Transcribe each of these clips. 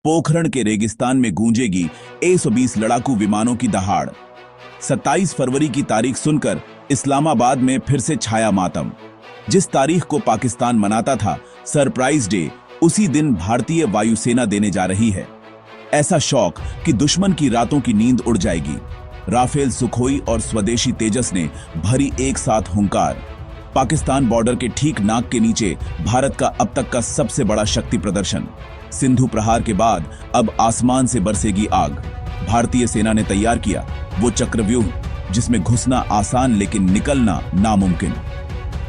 पोखरण के रेगिस्तान में गूंजेगी A-120 लड़ाकू विमानों की दहाड़। 27 फरवरी की तारीख सुनकर इस्लामाबाद में फिर से छाया मातम। जिस तारीख को पाकिस्तान मनाता था सरप्राइज डे, उसी दिन भारतीय वायुसेना देने जा रही है। ऐसा शौक कि दुश्मन की रातों की नींद उड़ जाएगी। राफेल, सुखोई और स्वदेशी तेजस ने भरी एक साथ हुंकार। पाकिस्तान बॉर्डर के ठीक नाक के नीचे भारत का अब तक का सबसे बड़ा शक्ति प्रदर्शन। सिंधु प्रहार के बाद अब आसमान से बरसेगी आग। भारतीय सेना ने तैयार किया वो चक्रव्यूह जिसमें घुसना आसान लेकिन निकलना नामुमकिन।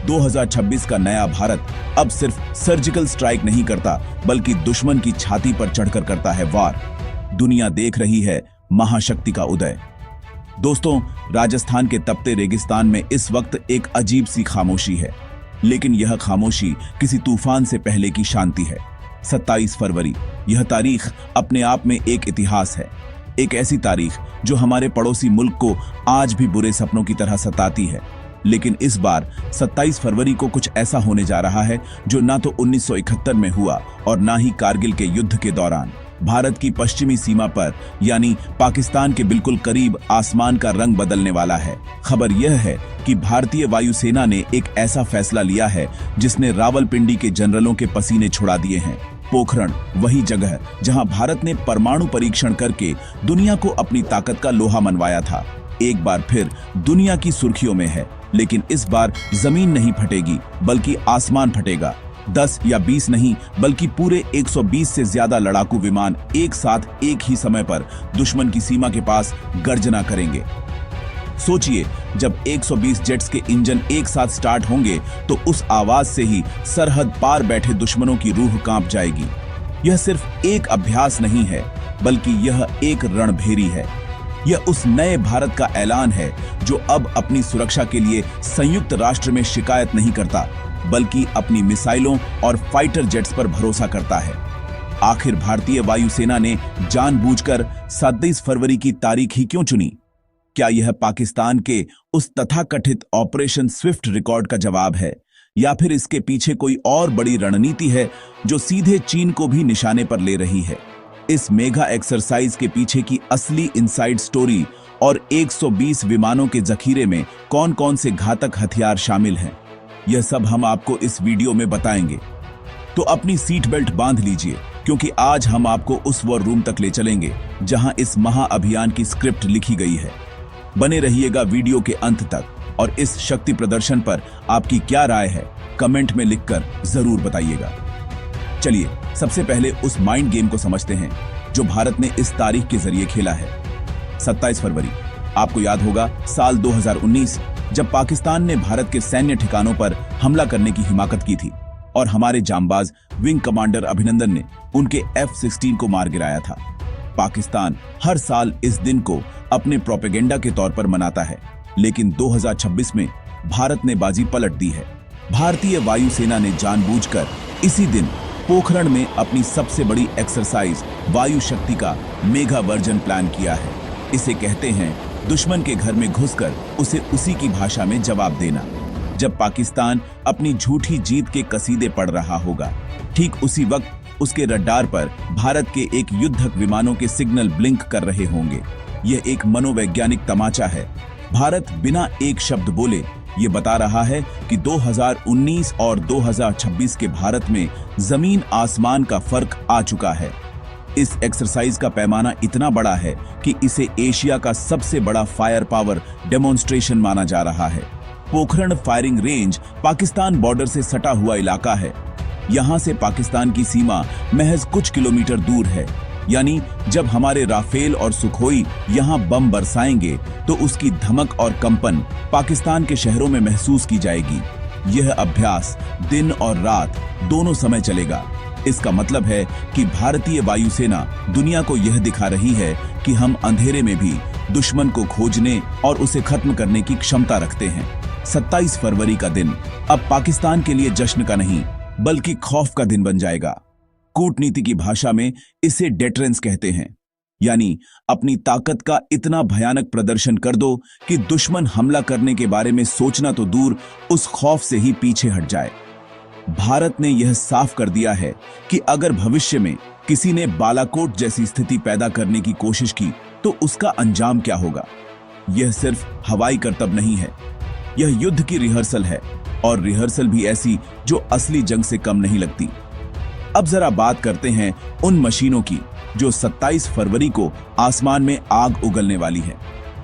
2026 का नया भारत अब सिर्फ सर्जिकल स्ट्राइक नहीं करता, बल्कि दुश्मन की छाती पर चढ़कर करता है वार। दुनिया देख रही है महाशक्ति का उदय। दोस्तों, राजस्थान के तपते रेगिस्तान में इस वक्त एक अजीब सी खामोशी है, लेकिन यह खामोशी किसी तूफान से पहले की शांति है। 27 फरवरी, यह तारीख अपने आप में एक इतिहास है। एक ऐसी तारीख जो हमारे पड़ोसी मुल्क को आज भी बुरे सपनों की तरह सताती है। लेकिन इस बार 27 फरवरी को कुछ ऐसा होने जा रहा है जो ना तो 1971 में हुआ और ना ही कारगिल के युद्ध के दौरान। भारत की पश्चिमी सीमा पर यानी पाकिस्तान के बिल्कुल करीब आसमान का रंग बदलने वाला है। खबर यह है कि भारतीय वायुसेना ने एक ऐसा फैसला लिया है जिसने रावलपिंडी के जनरलों के पसीने छुड़ा दिए हैं। पोखरण वही जगह जहां भारत ने परमाणु परीक्षण करके दुनिया को अपनी ताकत का लोहा मनवाया था, एक बार फिर दुनिया की सुर्खियों में है। लेकिन इस बार जमीन नहीं फटेगी, बल्कि आसमान फटेगा। 10 या 20 नहीं, बल्कि पूरे 120 से ज्यादा लड़ाकू विमान एक साथ एक ही समय पर दुश्मन की सीमा के पास गर्जना करेंगे। सोचिए, जब 120 जेट्स के इंजन एक साथ स्टार्ट होंगे तो उस आवाज से ही सरहद पार बैठे दुश्मनों की रूह कांप जाएगी। यह सिर्फ एक अभ्यास नहीं है, बल्कि यह एक रणभेरी है। यह उस नए भारत का ऐलान है जो अब अपनी सुरक्षा के लिए संयुक्त राष्ट्र में शिकायत नहीं करता, बल्कि अपनी मिसाइलों और फाइटर जेट्स पर भरोसा करता है। आखिर भारतीय वायुसेना ने जानबूझकर 27 फरवरी की तारीख ही क्यों चुनी? क्या यह पाकिस्तान के उस तथाकथित ऑपरेशन स्विफ्ट रिकॉर्ड का जवाब है, या फिर इसके पीछे कोई और बड़ी रणनीति है जो सीधे चीन को भी निशाने पर ले रही है? इस मेगा एक्सरसाइज के पीछे की असली इनसाइड स्टोरी और 120 विमानों के जखीरे में कौन कौन से घातक हथियार शामिल हैं, यह सब हम आपको इस वीडियो में बताएंगे। तो अपनी सीट बेल्ट बांध लीजिए, क्योंकि आज हम आपको उस वॉर रूम तक ले चलेंगे जहां इस महाअभियान की स्क्रिप्ट लिखी गई है। बने रहिएगा वीडियो के अंत तक, और इस शक्ति प्रदर्शन पर आपकी क्या राय है कमेंट में लिखकर जरूर बताइएगा। चलिए सबसे पहले उस माइंड गेम को समझते हैं जो भारत ने इस तारीख के जरिए खेला है। 27 फरवरी, आपको याद होगा साल 2019, जब पाकिस्तान ने भारत के सैन्य ठिकानों पर हमला करने की हिमाकत की थी और हमारे जांबाज विंग कमांडर अभिनंदन ने उनके F-16 को मार गिराया था। पाकिस्तान हर साल इस दिन को अपने प्रोपेगेंडा के तौर पर मनाता है, लेकिन 2026 में भारत ने बाजी पलट दी है। भारतीय वायुसेना ने जानबूझकर इसी दिन पोखरण में अपनी सबसे बड़ी एक्सरसाइज वायु शक्ति का मेगा वर्जन प्लान किया है। इसे कहते हैं दुश्मन के घर में घुसकर उसे उसी की भाषा में जवाब देना। जब पाकिस्तान अपनी झूठी जीत के कसीदे पढ़ रहा होगा, ठीक उसी वक्त उसके रडार पर भारत के एक युद्धक विमानों के सिग्नल ब्लिंक कर रहे होंगे। यह एक मनोवैज्ञानिक तमाचा है। भारत बिना एक शब्द बोले ये बता रहा है कि 2019 और 2026 के भारत में जमीन आसमान का फर्क आ चुका है। इस एक्सरसाइज का पैमाना इतना बड़ा है कि इसे एशिया का सबसे बड़ा फायर पावर डेमोन्स्ट्रेशन माना जा रहा है। Pokhran firing range Pakistan border से सटा हुआ इलाका है। यहां से पाकिस्तान की सीमा महज कुछ किलोमीटर दूर है। यानी जब हमारे राफेल और सुखोई यहां बम बरसाएंगे तो उसकी धमक और कंपन पाकिस्तान के शहरों में महसूस की जाएगी। यह अभ्यास दिन और रात दोनों समय चलेगा। इसका मतलब है कि भारतीय वायुसेना दुनिया को यह दिखा रही है कि हम अंधेरे में भी दुश्मन को खोजने और उसे खत्म करने की क्षमता रखते हैं। 27 फरवरी का दिन अब पाकिस्तान के लिए जश्न का नहीं, बल्कि खौफ का दिन बन जाएगा। कूटनीति की भाषा में इसे डेटरेंस कहते हैं, यानी अपनी ताकत का इतना भयानक प्रदर्शन कर दो कि दुश्मन हमला करने के बारे में सोचना तो दूर, उस खौफ से ही पीछे हट जाए। भारत ने यह साफ कर दिया है कि अगर भविष्य में किसी ने बालाकोट जैसी स्थिति पैदा करने की कोशिश की तो उसका अंजाम क्या होगा? यह सिर्फ हवाई करतब नहीं है, यह युद्ध की रिहर्सल है, और रिहर्सल भी ऐसी जो असली जंग से कम नहीं लगती। अब जरा बात करते हैं उन मशीनों की जो 27 फरवरी को आसमान में आग उगलने वाली है।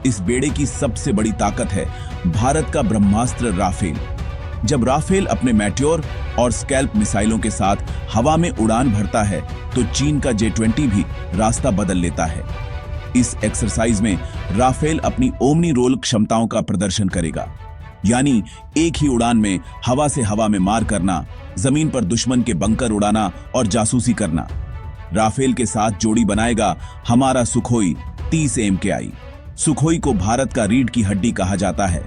इस बेड़े की सबसे बड़ी ताकत है भारत का ब्रह्मास्त्र राफेल। जब राफेल अपने मैट्योर और स्कैल्प मिसाइलों के साथ हवा में उड़ान भरता है तो चीन का J-20 भी रास्ता बदल लेता है। इस एक्सरसाइज में राफेल अपनी ओमनी रोल क्षमताओं का प्रदर्शन करेगा, यानी एक ही उड़ान में हवा से हवा में मार करना, जमीन पर दुश्मन के बंकर उड़ाना और जासूसी करना। राफेल के साथ जोड़ी बनाएगा हमारा सुखोई 30 MKI। सुखोई को भारत का रीढ़ की हड्डी कहा जाता है।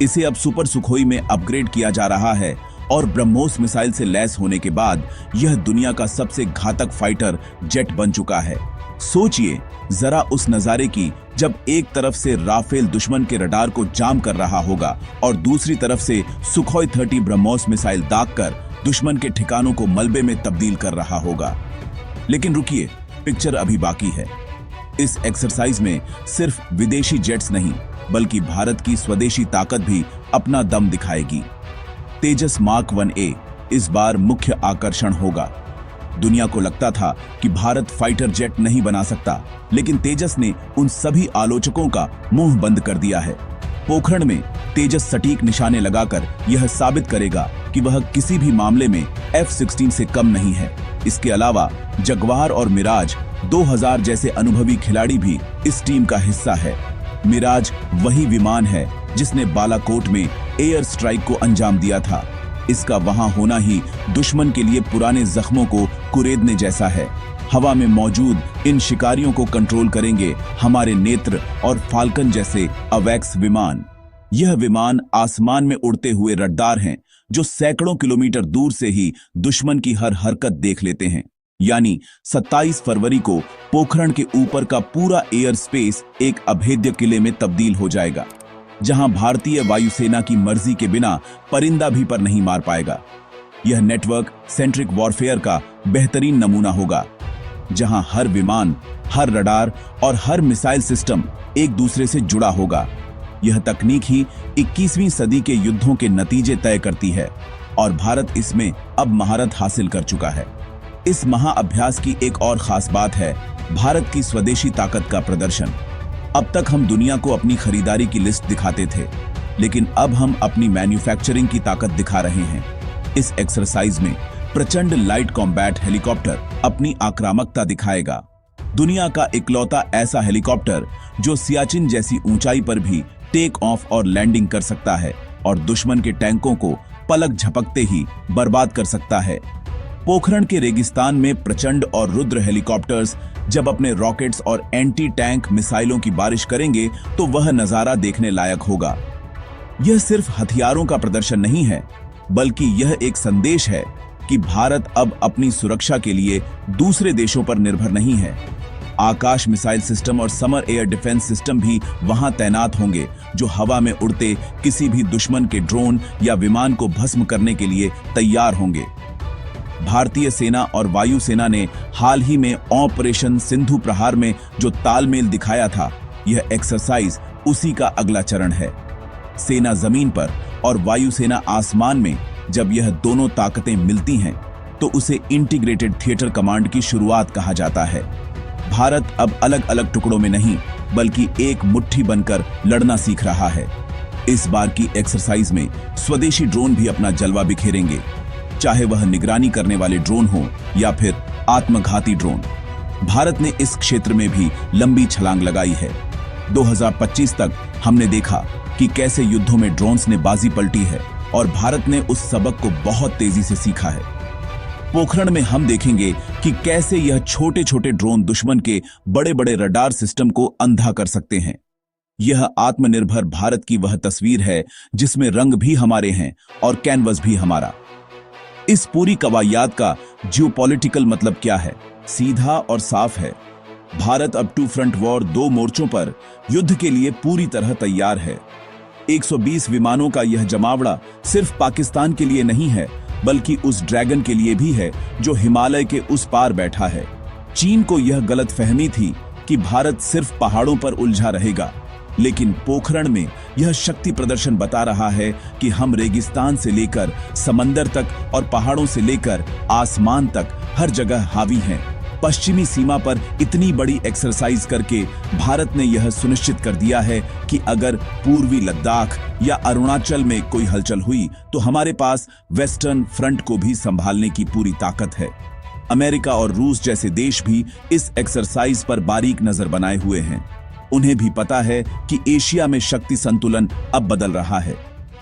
इसे अब सुपर सुखोई में अपग्रेड किया जा रहा है और ब्रह्मोस मिसाइल से लैस होने के बाद यह दुनिया का सबसे घातक फाइटर जेट बन चुका है। सोचिए जरा उस नजारे की, जब एक तरफ से राफेल दुश्मन के रडार को जाम कर रहा होगा और दूसरी तरफ से सुखोई 30 ब्रह्मोस मिसाइल दागकर दुश्मन के ठिकानों को मलबे में तब्दील कर रहा होगा। लेकिन रुकिए, पिक्चर अभी बाकी है। इस एक्सरसाइज में सिर्फ विदेशी जेट्स नहीं बल्कि भारत की स्वदेशी ताकत भी अपना दम दिखाएगी। तेजस मार्क 1A इस बार मुख्य आकर्षण होगा। दुनिया को लगता था कि भारत फाइटर जेट नहीं बना सकता, लेकिन तेजस ने उन सभी आलोचकों का मुंह बंद कर दिया है। पोखरण में तेजस सटीक निशाने लगाकर यह साबित करेगा कि वह किसी भी मामले में F-16 से कम नहीं है। इसके अलावा जगवार और मिराज 2000 जैसे अनुभवी खिलाड़ी भी इस टीम का हिस्सा है। मिराज वही विमान है जिसने बालाकोट में एयर स्ट्राइक को अंजाम दिया था। इसका वहां होना ही दुश्मन के लिए पुराने जख्मों को कुरेदने जैसा है। हवा में मौजूद इन शिकारियों को कंट्रोल करेंगे हमारे नेत्र और फाल्कन जैसे अवैक्स विमान। यह विमान आसमान में उड़ते हुए रडार हैं जो सैकड़ों किलोमीटर दूर से ही दुश्मन की हर हरकत देख लेते हैं। यानी 27 फरवरी को पोखरण के ऊपर का पूरा एयर स्पेस एक अभेद्य किले में तब्दील हो जाएगा, जहां भारतीय वायुसेना की मर्जी के बिना परिंदा भी पर नहीं मार पाएगा। यह नेटवर्क सेंट्रिक वॉरफेयर का बेहतरीन नमूना होगा, जहां हर विमान, हर रडार और हर मिसाइल सिस्टम एक दूसरे से जुड़ा होगा। यह तकनीक ही 21वीं सदी के युद्धों के नतीजे तय करती है और भारत इसमें अब महारत हासिल कर चुका है। इस महाअभ्यास की एक और खास बात है भारत की स्वदेशी ताकत का प्रदर्शन। अब तक हम दुनिया को अपनी खरीदारी की लिस्ट दिखाते थे, लेकिन अब हम अपनी मैन्युफैक्चरिंग की ताकत दिखा रहे हैं। इस एक्सरसाइज में प्रचंड लाइट कॉम्बैट हेलीकॉप्टर अपनी आक्रामकता दिखाएगा। दुनिया का इकलौता ऐसा हेलीकॉप्टर जो सियाचिन जैसी ऊंचाई पर भी टेक ऑफ और लैंडिंग कर सकता है और दुश्मन के टैंकों को पलक झपकते ही बर्बाद कर सकता है। पोखरण के रेगिस्तान में प्रचंड और रुद्र हेलीकॉप्टर्स जब अपने रॉकेट्स और एंटी टैंक मिसाइलों की बारिश करेंगे तो वह नजारा देखने लायक होगा। यह सिर्फ हथियारों का प्रदर्शन नहीं है, बल्कि यह एक संदेश है कि भारत अब अपनी सुरक्षा के लिए दूसरे देशों पर निर्भर नहीं है। आकाश मिसाइल सिस्टम और समर एयर डिफेंस सिस्टम भी वहां तैनात होंगे, जो हवा में उड़ते किसी भी दुश्मन के ड्रोन या विमान को भस्म करने के लिए तैयार होंगे। भारतीय सेना और वायुसेना ने हाल ही में ऑपरेशन सिंधु प्रहार में जो तालमेल दिखाया था, यह एक्सरसाइज उसी का अगला चरण है। सेना जमीन पर और वायुसेना आसमान में जब यह दोनों ताकतें मिलती हैं, तो उसे इंटीग्रेटेड थिएटर कमांड की शुरुआत कहा जाता है। भारत अब अलग अलग टुकड़ों में नहीं, बल्कि एक मुट्ठी बनकर लड़ना सीख रहा है। इस बार की एक्सरसाइज में स्वदेशी ड्रोन भी अपना जलवा बिखेरेंगे, चाहे वह निगरानी करने वाले ड्रोन हो या फिर आत्मघाती ड्रोन। भारत ने इस क्षेत्र में भी लंबी छलांग लगाई है। 2025 तक हमने देखा कि कैसे युद्धों में ड्रोन्स ने बाजी पलटी है और भारत ने उस सबक को बहुत तेजी से सीखा है। पोखरण में हम देखेंगे कि कैसे यह छोटे छोटे ड्रोन दुश्मन के बड़े बड़े रडार सिस्टम को अंधा कर सकते हैं। यह आत्मनिर्भर भारत की वह तस्वीर है जिसमें रंग भी हमारे हैं और कैनवस भी हमारा। इस पूरी कवायद का जियोपॉलिटिकल मतलब क्या है? सीधा और साफ है। भारत अब टू फ्रंट वॉर, 2 मोर्चों पर युद्ध के लिए पूरी तरह तैयार है। 120 विमानों का यह जमावड़ा सिर्फ पाकिस्तान के लिए नहीं है, बल्कि उस ड्रैगन के लिए भी है जो हिमालय के उस पार बैठा है। चीन को यह गलतफहमी थी कि भारत सिर्फ पहाड़ों पर उलझा रहेगा, लेकिन पोखरण में यह शक्ति प्रदर्शन बता रहा है कि हम रेगिस्तान से लेकर समंदर तक और पहाड़ों से लेकर आसमान तक हर जगह हावी हैं। पश्चिमी सीमा पर इतनी बड़ी एक्सरसाइज करके भारत ने यह सुनिश्चित कर दिया है कि अगर पूर्वी लद्दाख या अरुणाचल में कोई हलचल हुई तो हमारे पास वेस्टर्न फ्रंट को भी संभालने की पूरी ताकत है। अमेरिका और रूस जैसे देश भी इस एक्सरसाइज पर बारीक नजर बनाए हुए हैं। उन्हें भी पता है कि एशिया में शक्ति संतुलन अब बदल रहा है।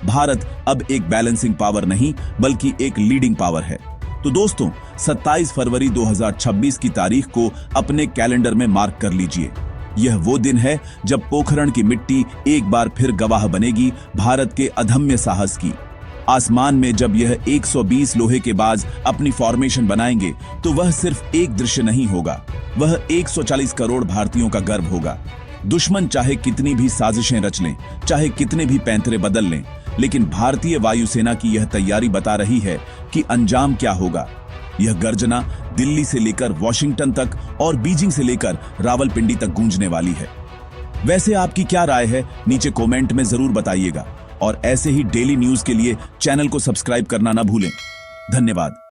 भारत अब एक बैलेंसिंग पावर नहीं बल्कि एक लीडिंग पावर है। तो दोस्तों, 27 फरवरी 2026 की तारीख को अपने कैलेंडर में मार्क कर लीजिए। यह वो दिन है जब पोखरण की मिट्टी एक बार फिर गवाह बनेगी भारत के अदम्य साहस की। आसमान में जब यह 120 लोहे के बाज अपनी फॉर्मेशन बनाएंगे तो वह सिर्फ एक दृश्य नहीं होगा, वह 140 करोड़ भारतीयों का गर्व होगा। दुश्मन चाहे कितनी भी साजिशें रच लें, चाहे कितने भी पैंतरे बदल लें, लेकिन भारतीय वायुसेना की यह तैयारी बता रही है कि अंजाम क्या होगा। यह गर्जना दिल्ली से लेकर वॉशिंगटन तक और बीजिंग से लेकर रावलपिंडी तक गूंजने वाली है। वैसे आपकी क्या राय है, नीचे कमेंट में जरूर बताइएगा और ऐसे ही डेली न्यूज के लिए चैनल को सब्सक्राइब करना ना भूलें। धन्यवाद।